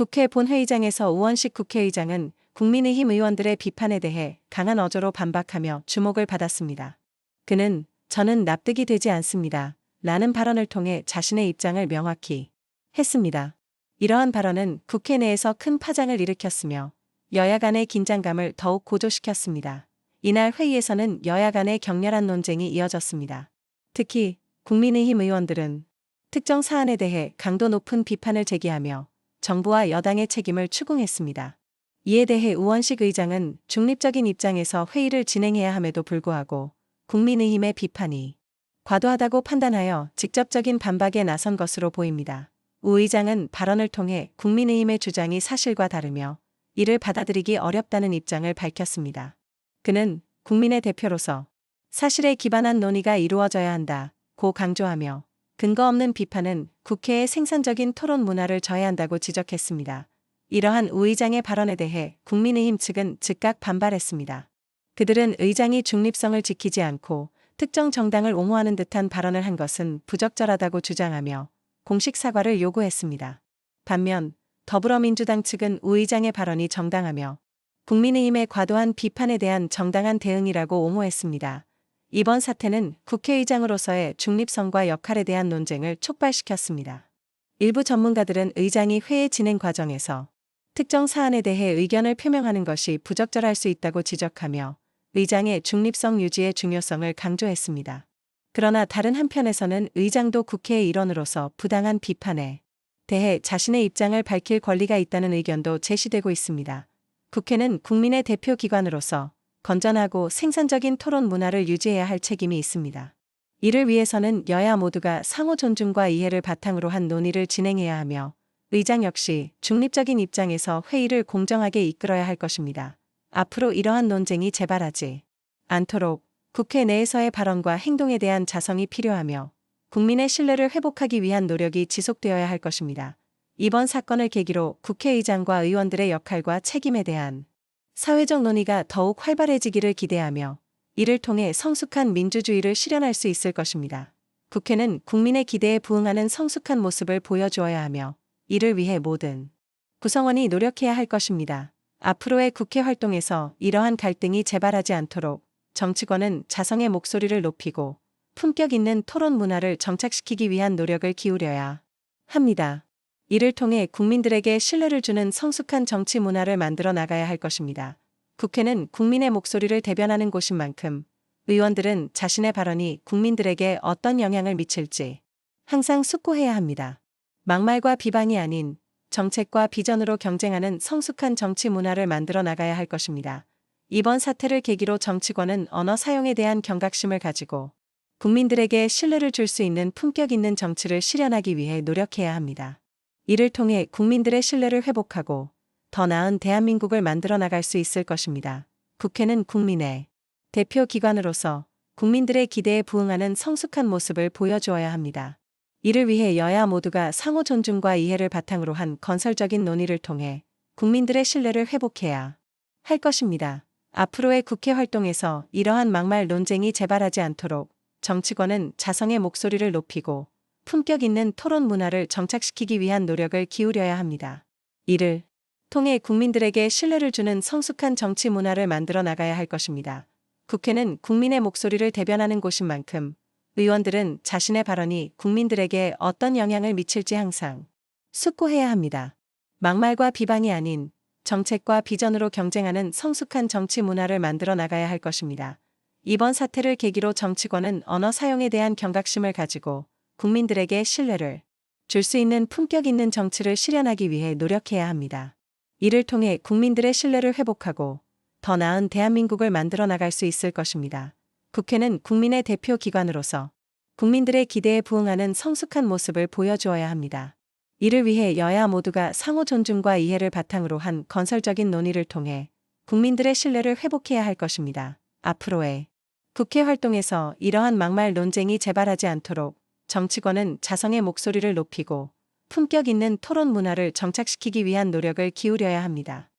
국회 본회의장에서 우원식 국회의장은 국민의힘 의원들의 비판에 대해 강한 어조로 반박하며 주목을 받았습니다. 그는 "저는 납득이 되지 않습니다. 라는 발언을 통해 자신의 입장을 명확히 했습니다. 이러한 발언은 국회 내에서 큰 파장을 일으켰으며 여야 간의 긴장감을 더욱 고조시켰습니다. 이날 회의에서는 여야 간의 격렬한 논쟁이 이어졌습니다. 특히 국민의힘 의원들은 특정 사안에 대해 강도 높은 비판을 제기하며 정부와 여당의 책임을 추궁했습니다. 이에 대해 우원식 의장은 중립적인 입장에서 회의를 진행해야 함에도 불구하고 국민의힘의 비판이 과도하다고 판단하여 직접적인 반박에 나선 것으로 보입니다. 우 의장은 발언을 통해 국민의힘의 주장이 사실과 다르며 이를 받아들이기 어렵다는 입장을 밝혔습니다. 그는 국민의 대표로서 사실에 기반한 논의가 이루어져야 한다고 강조하며 근거 없는 비판은 국회의 생산적인 토론 문화를 저해한다고 지적했습니다. 이러한 우 의장의 발언에 대해 국민의힘 측은 즉각 반발했습니다. 그들은 의장이 중립성을 지키지 않고 특정 정당을 옹호하는 듯한 발언을 한 것은 부적절하다고 주장하며 공식 사과를 요구했습니다. 반면 더불어민주당 측은 우 의장의 발언이 정당하며 국민의힘의 과도한 비판에 대한 정당한 대응이라고 옹호했습니다. 이번 사태는 국회의장으로서의 중립성과 역할에 대한 논쟁을 촉발시켰습니다. 일부 전문가들은 의장이 회의 진행 과정에서 특정 사안에 대해 의견을 표명하는 것이 부적절할 수 있다고 지적하며 의장의 중립성 유지의 중요성을 강조했습니다. 그러나 다른 한편에서는 의장도 국회의 일원으로서 부당한 비판에 대해 자신의 입장을 밝힐 권리가 있다는 의견도 제시되고 있습니다. 국회는 국민의 대표 기관으로서 건전하고 생산적인 토론 문화를 유지해야 할 책임이 있습니다. 이를 위해서는 여야 모두가 상호 존중과 이해를 바탕으로 한 논의를 진행해야 하며 의장 역시 중립적인 입장에서 회의를 공정하게 이끌어야 할 것입니다. 앞으로 이러한 논쟁이 재발하지 않도록 국회 내에서의 발언과 행동에 대한 자성이 필요하며 국민의 신뢰를 회복하기 위한 노력이 지속되어야 할 것입니다. 이번 사건을 계기로 국회의장과 의원들의 역할과 책임에 대한 사회적 논의가 더욱 활발해지기를 기대하며 이를 통해 성숙한 민주주의를 실현할 수 있을 것입니다. 국회는 국민의 기대에 부응하는 성숙한 모습을 보여주어야 하며 이를 위해 모든 구성원이 노력해야 할 것입니다. 앞으로의 국회 활동에서 이러한 갈등이 재발하지 않도록 정치권은 자성의 목소리를 높이고 품격 있는 토론 문화를 정착시키기 위한 노력을 기울여야 합니다. 이를 통해 국민들에게 신뢰를 주는 성숙한 정치 문화를 만들어 나가야 할 것입니다. 국회는 국민의 목소리를 대변하는 곳인 만큼 의원들은 자신의 발언이 국민들에게 어떤 영향을 미칠지 항상 숙고해야 합니다. 막말과 비방이 아닌 정책과 비전으로 경쟁하는 성숙한 정치 문화를 만들어 나가야 할 것입니다. 이번 사태를 계기로 정치권은 언어 사용에 대한 경각심을 가지고 국민들에게 신뢰를 줄 수 있는 품격 있는 정치를 실현하기 위해 노력해야 합니다. 이를 통해 국민들의 신뢰를 회복하고 더 나은 대한민국을 만들어 나갈 수 있을 것입니다. 국회는 국민의 대표 기관으로서 국민들의 기대에 부응하는 성숙한 모습을 보여주어야 합니다. 이를 위해 여야 모두가 상호 존중과 이해를 바탕으로 한 건설적인 논의를 통해 국민들의 신뢰를 회복해야 할 것입니다. 앞으로의 국회 활동에서 이러한 막말 논쟁이 재발하지 않도록 정치권은 자성의 목소리를 높이고 품격 있는 토론 문화를 정착시키기 위한 노력을 기울여야 합니다. 이를 통해 국민들에게 신뢰를 주는 성숙한 정치 문화를 만들어 나가야 할 것입니다. 국회는 국민의 목소리를 대변하는 곳인 만큼 의원들은 자신의 발언이 국민들에게 어떤 영향을 미칠지 항상 숙고해야 합니다. 막말과 비방이 아닌 정책과 비전으로 경쟁하는 성숙한 정치 문화를 만들어 나가야 할 것입니다. 이번 사태를 계기로 정치권은 언어 사용에 대한 경각심을 가지고 국민들에게 신뢰를 줄 수 있는 품격 있는 정치를 실현하기 위해 노력해야 합니다. 이를 통해 국민들의 신뢰를 회복하고 더 나은 대한민국을 만들어 나갈 수 있을 것입니다. 국회는 국민의 대표 기관으로서 국민들의 기대에 부응하는 성숙한 모습을 보여주어야 합니다. 이를 위해 여야 모두가 상호 존중과 이해를 바탕으로 한 건설적인 논의를 통해 국민들의 신뢰를 회복해야 할 것입니다. 앞으로의 국회 활동에서 이러한 막말 논쟁이 재발하지 않도록 정치권은 자성의 목소리를 높이고 품격 있는 토론 문화를 정착시키기 위한 노력을 기울여야 합니다.